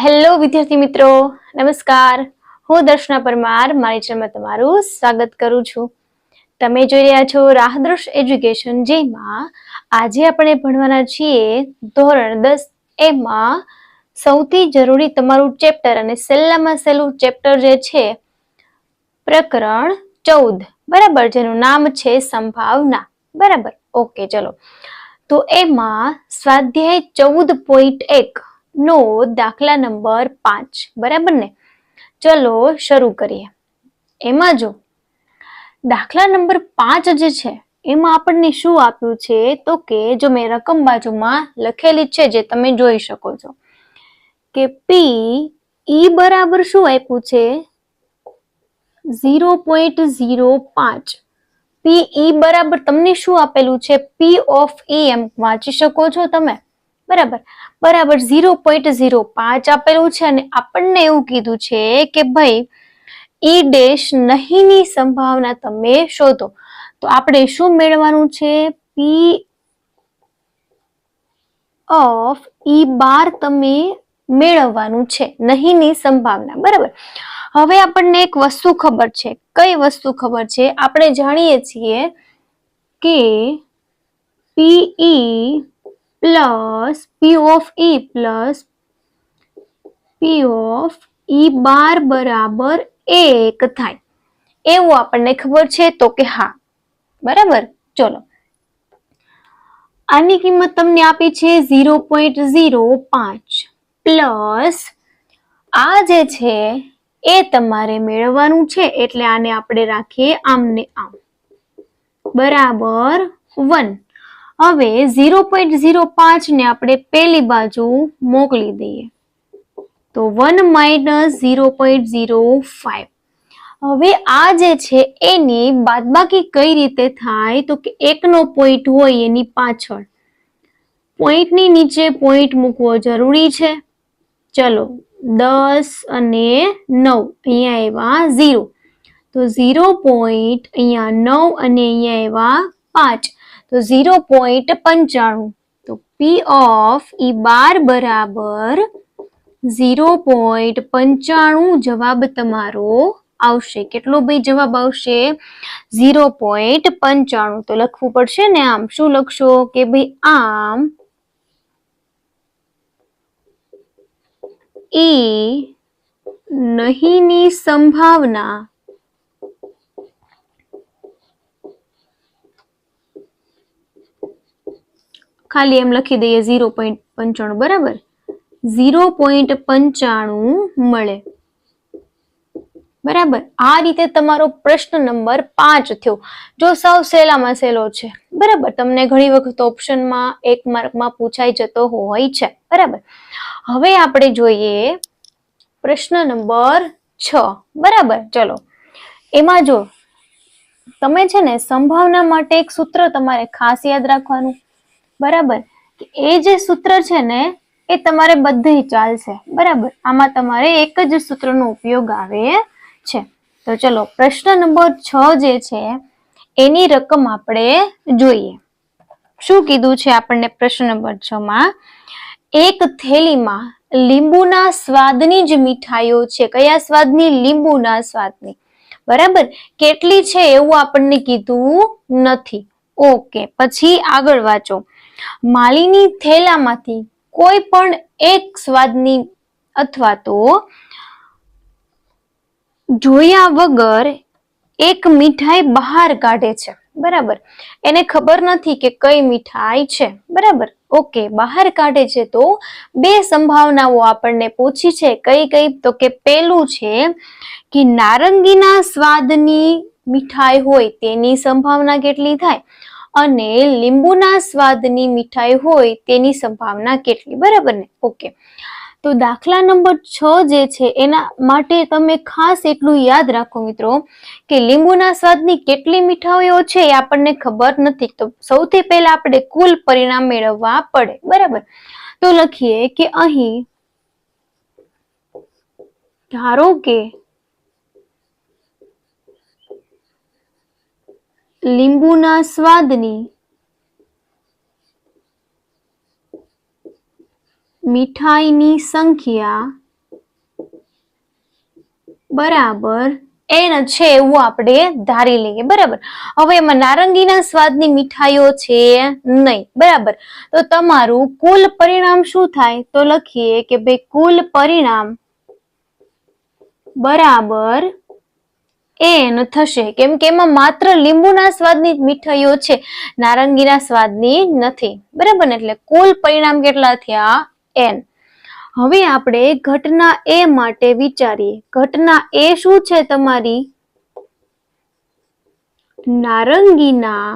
Hello વિદ્યાર્થી મિત્રો, નમસ્કાર. હું દર્શના પરમાર મારી ચેનલમાં તમારું સ્વાગત કરું છું. તમે જોઈ રહ્યા છો રાહદ્રશ એજ્યુકેશન, જેમાં આજે આપણે ભણવાના છીએ ધોરણ 10 એમાં સૌથી જરૂરી તમારું ચેપ્ટર અને સહેલામાં સહેલું ચેપ્ટર જે છે પ્રકરણ 14, બરાબર, જેનું નામ છે સંભાવના. બરાબર, ઓકે, ચલો. તો એમાં સ્વાધ્યાય 14.1 નો દાખલા નંબર 5, બરાબર ને? ચલો શરૂ કરીએ. એમાં જો દાખલા નંબર 5 જે છે એમાં આપણને શું આપ્યું છે, તો કે જો મેં રકમ બાજુમાં લખેલી છે જે તમે જોઈ શકો છો કે પી બરાબર શું આપ્યું છે 0.05. પી બરાબર તમને શું આપેલું છે, પી ઓફ એમ વાંચી શકો છો તમે, બરાબર 0.05 આપેલું છે. અને આપણને એવું કીધું છે કે ભાઈ ઈ ડેશ નહીંની સંભાવના તમે શોધો. તો આપણે શું મેળવવાનું છે, પી ઓફ ઈ બાર તમે મેળવવાનું છે, નહીંની સંભાવના, બરાબર. હવે આપણને એક વસ્તુ ખબર છે. કઈ વસ્તુ ખબર છે? આપણે જાણીએ છીએ કે P E plus P of E plus P of E bar બરાબર 1 થાય, એવું આપણને ખબર છે. તો કે હા, બરાબર. ચલો, આની કિંમત તમને આપી છે 0.05 પ્લસ આ જે છે એ તમારે મેળવવાનું છે, એટલે આને આપણે રાખીએ આમને આમ, બરાબર 1. હવે 0.05 ને આપણે પેલી બાજુ મોકલી દઈએ, તો 1 માઇનસ 0.05. હવે આ જે છે એની બાદબાકી કઈ રીતે થાય, તો કે એકનો પોઈન્ટ હોય એની પાછળ પોઈન્ટની નીચે પોઈન્ટ મૂકવો જરૂરી છે. ચલો, 10 અને 9 અહીંયા આવ્યા 0, તો 0 પોઈન્ટ અહીંયા 9 અને અહીંયા આવ્યા 5, તો 0.95. તો પી ઓફ ઈ બાર બરાબર 0.95 જવાબ તમારો આવશે. કેટલો ભાઈ જવાબ આવશે? 0.95. તો લખવું પડશે ને આમ. શું લખશો કે ભાઈ આમ ઈ નહીંની સંભાવના ખાલી એમ લખી દઈએ 0.95, બરાબર, 0.95 મળે, બરાબર. આ રીતે તમારો પ્રશ્ન નંબર 5 થયો. જો સાવ સહેલામાં સહેલો છે, બરાબર. તમને ઘણી વખત ઓપ્શનમાં 1 માર્કમાં પૂછાઈ જતો હોય છે, બરાબર. હવે આપણે જોઈએ પ્રશ્ન નંબર 6, બરાબર. ચલો, એમાં જો તમે છે ને સંભાવના માટે એક સૂત્ર તમારે ખાસ યાદ રાખવાનું, બરાબર. એ જે સૂત્ર છે ને એ તમારે બધે ચાલશે, બરાબર. આમાં તમારે એક જ સૂત્રનો ઉપયોગ આવે છે. તો ચલો, પ્રશ્ન નંબર 6 જે છે એની રકમ આપણે જોઈએ. શું કીધું છે આપણને પ્રશ્ન નંબર 6 માં? એક થેલીમાં લીંબુના સ્વાદની જ મીઠાઈઓ છે. કયા સ્વાદની? લીંબુના સ્વાદની, બરાબર. કેટલી છે એવું આપણને કીધું નથી. ઓકે, પછી આગળ વાંચો. માલીની થેલામાંથી કોઈ પણ એક સ્વાદની અથવા તો જોયા વગર એક મીઠાઈ બહાર કાઢે છે, બરાબર. એને ખબર નથી કે કઈ મીઠાઈ છે, બરાબર. ઓકે, બહાર કાઢે છે. તો બે સંભાવનાઓ આપણને પૂછી છે. કઈ કઈ? તો કે પેલું છે કે નારંગીના સ્વાદની મીઠાઈ હોય તેની સંભાવના કેટલી થાય, અને લીંબુના સ્વાદની મીઠાઈ હોય તેની સંભાવના કેટલી, બરાબર ને? ઓકે, તો દાખલા નંબર 6 જે છે એના માટે તમે ખાસ એટલું યાદ રાખો મિત્રો કે લીંબુના સ્વાદની કેટલી મીઠાઈઓ છે એ આપણને ખબર નથી. તો સૌથી પહેલા આપણે કુલ પરિણામ મેળવવા પડે, બરાબર. તો લખીએ કે અહીં ધારો કે લીંબુના સ્વાદની મીઠાઈની સંખ્યા બરાબર એન છે એવું આપણે ધારી લઈએ. બરાબર, હવે એમાં નારંગીના સ્વાદની મીઠાઈઓ છે નહીં. બરાબર, તો તમારું કુલ પરિણામ શું થાય? તો લખીએ કે ભાઈ કુલ પરિણામ બરાબર એન થશે, કેમ કે એમાં માત્ર લીંબુના સ્વાદની મીઠાઈઓ છે, નારંગીના સ્વાદની નથી. બરાબર ને, એટલે કુલ પરિણામ કેટલા થયા? એન. હવે આપણે ઘટના એ માટે વિચારીએ. ઘટના એ શું છે તમારી? નારંગીના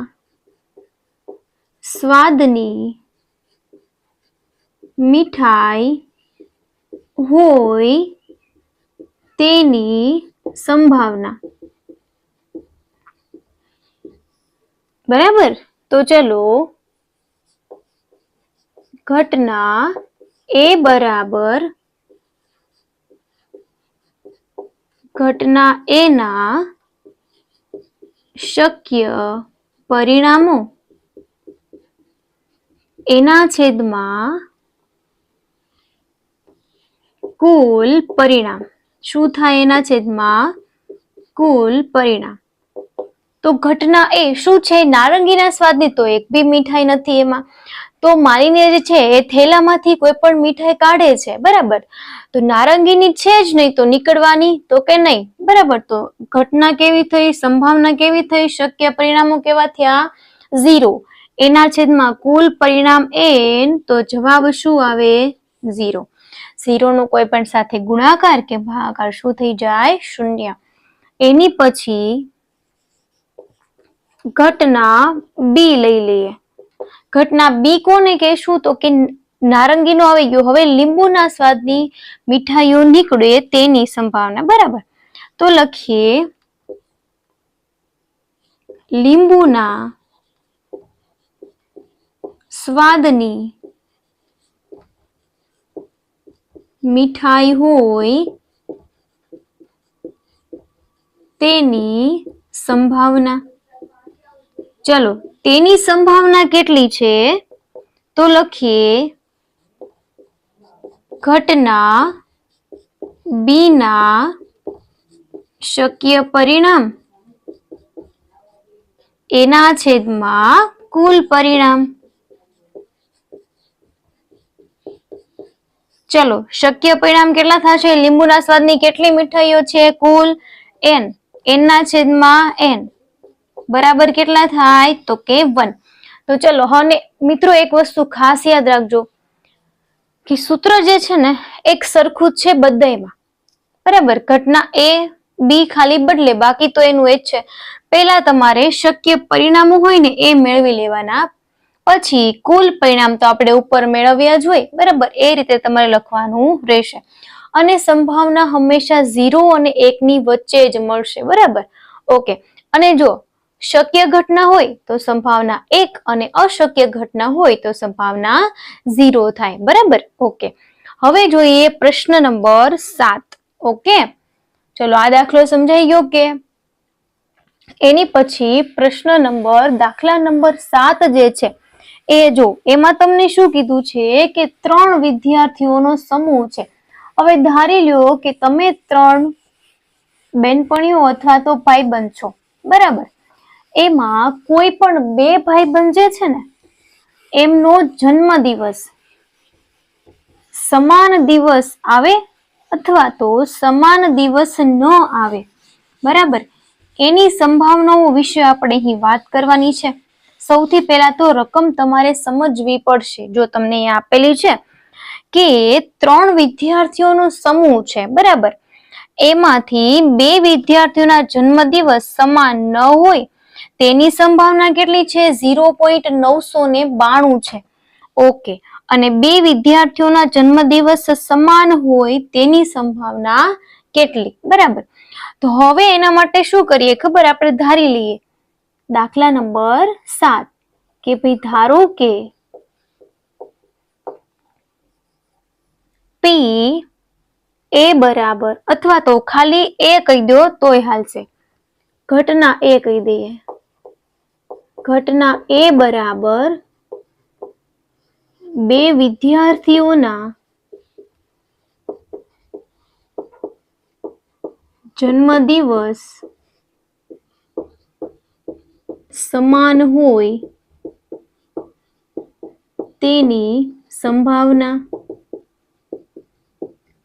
સ્વાદની મીઠાઈ હોય તેની સંભાવના. બરાબર, તો ચલો ઘટના એ બરાબર ઘટના એના શક્ય પરિણામો એના છેદમાં કુલ પરિણામ. શું થાય? એના છેદમાં કુલ પરિણામ. તો ઘટના એ શું છે? નારંગીના સ્વાદની તો એક બી મીઠાઈ નથી એમાં. તો માનીને જે છે એ થેલામાંથી કોઈ પણ મીઠાઈ કાઢે છે. બરાબર, તો નારંગીની છે જ નહીં, તો નીકળવાની તો કે નહીં. બરાબર, તો ઘટના કેવી થઈ? સંભાવના કેવી થઈ? શક્ય પરિણામો કેવા થયા? 0. એના છેદમાં કુલ પરિણામ એન, તો જવાબ શું આવે? 0. 0 નો કોઈ પણ સાથે ગુણાકાર કે ભાગાકાર શું થઈ જાય? 0. એની પછી ઘટના બી લઈ લઈએ. ઘટના બી કોને કહેશું? તો કે નારંગીનો આવી ગયો, હવે લીંબુના સ્વાદની મીઠાઈઓ નીકળે તેની સંભાવના. બરાબર, તો લખીએ લીંબુના સ્વાદની મીઠાઈ હોય તેની સંભાવના. ચલો, તેની સંભાવના કેટલી છે? તો લખીએ ઘટના બી ના શક્ય પરિણામ એના છેદમાં કુલ પરિણામ. ચલો, શક્ય પરિણામ કેટલા થશે? લીંબુના સ્વાદની કેટલી મીઠાઈઓ છે? કુલ એન. એન ના છેદમાં એન બરાબર કેટલા થાય? તો કે 1. તો ચલો, હવે મિત્રો એક વસ્તુ ખાસ યાદ રાખજો કે સૂત્ર જે છે ને એક સરખું જ છે બધાયમાં. બરાબર, ઘટના એ બી ખાલી બદલે, બાકી તો એનું એ જ છે. પહેલા તમારે શક્ય પરિણામો હોય ને એ મેળવી લેવાના, પછી કુલ પરિણામ તો આપણે ઉપર મેળવ્યા જ હોય. બરાબર, એ રીતે તમારે લખવાનું રહેશે. અને સંભાવના હંમેશા 0 અને 1 ની વચ્ચે જ મળશે. બરાબર, ઓકે. અને જો શક્ય ઘટના હોય તો સંભાવના 1 અને અશક્ય ઘટના હોય તો સંભાવના 0 થાય. બરાબર, ઓકે. હવે જોઈએ પ્રશ્ન નંબર 7. ઓકે, ચલો આ દાખલો સમજાઈ ગયો કે? એની પછી પ્રશ્ન નંબર દાખલા નંબર 7 જે છે એ જો, એમાં તમને શું કીધું છે કે 3 વિદ્યાર્થીઓનો સમૂહ છે. હવે ધારી લ્યો કે તમે 3 બેનપણીઓ અથવા તો ભાઈબંધ છો. બરાબર, એમાં કોઈ પણ 2 ભાઈબંધ જે છે ને એમનો જન્મદિવસ સમાન દિવસ આવે અથવા તો સમાન દિવસ ન આવે. બરાબર, એની સંભાવનાઓ વિશે આપણે અહીં વાત કરવાની છે. સૌથી પહેલા તો રકમ તમારે સમજવી પડશે. જો તમને એ આપેલી છે કે 3 વિદ્યાર્થીઓનો સમૂહ છે. બરાબર, એમાંથી 2 વિદ્યાર્થીઓના જન્મદિવસ સમાન ન હોય તેની સંભાવના કેટલી છે? 0.992 છે. ઓકે, અને 2 વિદ્યાર્થીઓના જન્મદિવસ સમાન હોય તેની સંભાવના કેટલી? બરાબર, તો હવે એના માટે શું કરીએ ખબર? આપણે ધારી લઈએ દાખલા નંબર 7 કે ભાઈ ધારો કે પી એ બરાબર, અથવા તો ખાલી એ કહી દો તોય હાલશે. ઘટના એ કહી દઈએ. ઘટના એ બરાબર 2 વિદ્યાર્થીઓના જન્મદિવસ સમાન હોય તેની સંભાવના,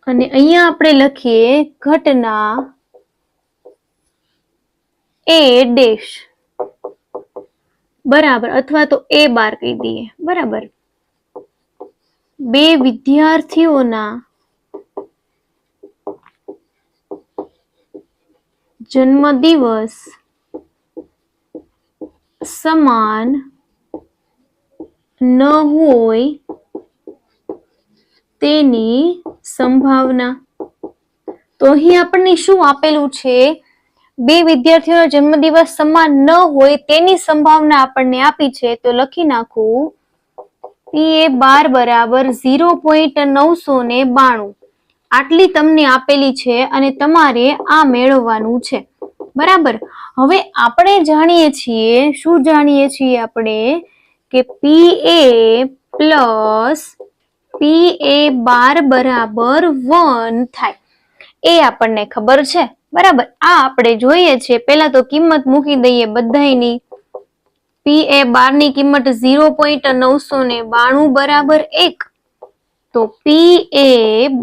અને અહીંયા આપણે લખીએ ઘટના એ ડેશ, બરાબર, અથવા તો એ બાર કહી દઈએ, બરાબર. બે વિદ્યાર્થીઓના જન્મદિવસ સમાન ન હોય તેની સંભાવના. તો અહીં આપણને શું આપેલું છે? બે વિદ્યાર્થીઓનો જન્મદિવસ સમાન ન હોય તેની સંભાવના આપણને આપી છે. તો લખી નાખું PA12 બરાબર 0.992. આટલી તમને આપેલી છે અને તમારે આ મેળવવાનું છે, બરાબર. હવે આપણે જાણીએ છીએ, શું જાણીએ છીએ આપણે? કે PA પ્લસ PA12 બરાબર 1 થાય, એ આપણને ખબર છે, બરાબર. આ આપણે જોઈએ છે. પેલા તો કિંમત મૂકી દઈએ બધાયની. PA12 ની કિંમત 0.992 બરાબર 1. તો PA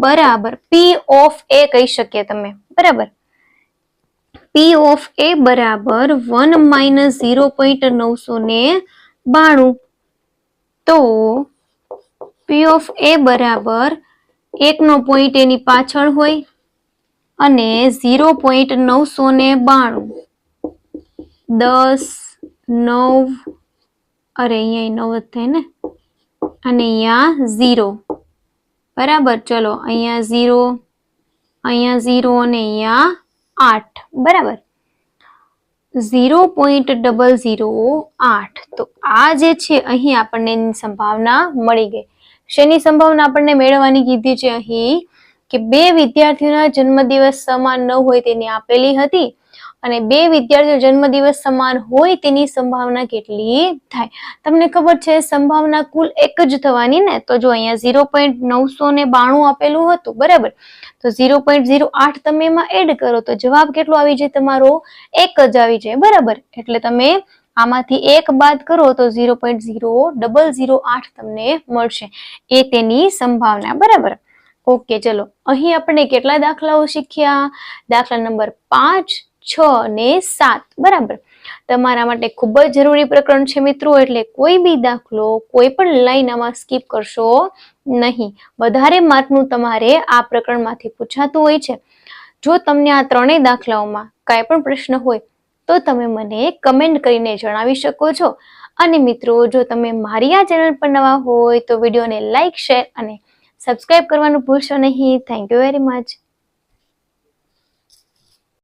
બરાબર P ઓફ A કહી શકીએ તમે, બરાબર. P ઓફ A બરાબર 1 માઇનસ 0.992. તો P ઓફ A બરાબર 1 નો પોઈન્ટ એની પાછળ હોય અને 0.992 10 9, અરે અહીંયા 9 જ થાય ને, અને અહીંયા 0, બરાબર. ચલો અહીંયા 0, અહીંયા 0 અને અહીંયા 8, બરાબર. 0.008. તો આ જે છે અહીં આપણને સંભાવના મળી ગઈ. શેની સંભાવના આપણને મેળવવાની કીધી છે અહીં? કે બે વિદ્યાર્થીઓના જન્મદિવસ સમાન ન હોય તેની આપેલી હતી, અને બે વિદ્યાર્થીઓ જન્મદિવસ સમાન હોય તેની સંભાવના કેટલી થાય? તમને ખબર છે સંભાવના કુલ એક જ થવાની ને. તો જો અહીંયા 0.992 આપેલું હતું, બરાબર. તો 0.08 તમે એમાં એડ કરો તો જવાબ કેટલો આવી જાય તમારો? એક જ આવી જાય, બરાબર. એટલે તમે આમાંથી એક બાદ કરો તો 0.0008 તમને મળશે. એ તેની સંભાવના, બરાબર. ઓકે, ચલો અહીં આપણે કેટલા દાખલાઓ શીખ્યા? દાખલા નંબર 5, 6 અને 7, બરાબર. તમારા માટે ખૂબ જ જરૂરી પ્રકરણ છે મિત્રો, એટલે કોઈ બી દાખલો કોઈ પણ લાઈન આમાં સ્કીપ કરશો નહીં. વધારે માર્કનું તમારે આ પ્રકરણમાંથી પૂછાતું હોય છે. જો તમને આ ત્રણેય દાખલાઓમાં કાંઈ પણ પ્રશ્ન હોય તો તમે મને કમેન્ટ કરીને જણાવી શકો છો. અને મિત્રો, જો તમે મારી આ ચેનલ પર નવા હોય તો વિડીયોને લાઈક, શેર અને સબસ્ક્રાઇબ કરવાનું ભૂલશો નહીં. Thank you very much.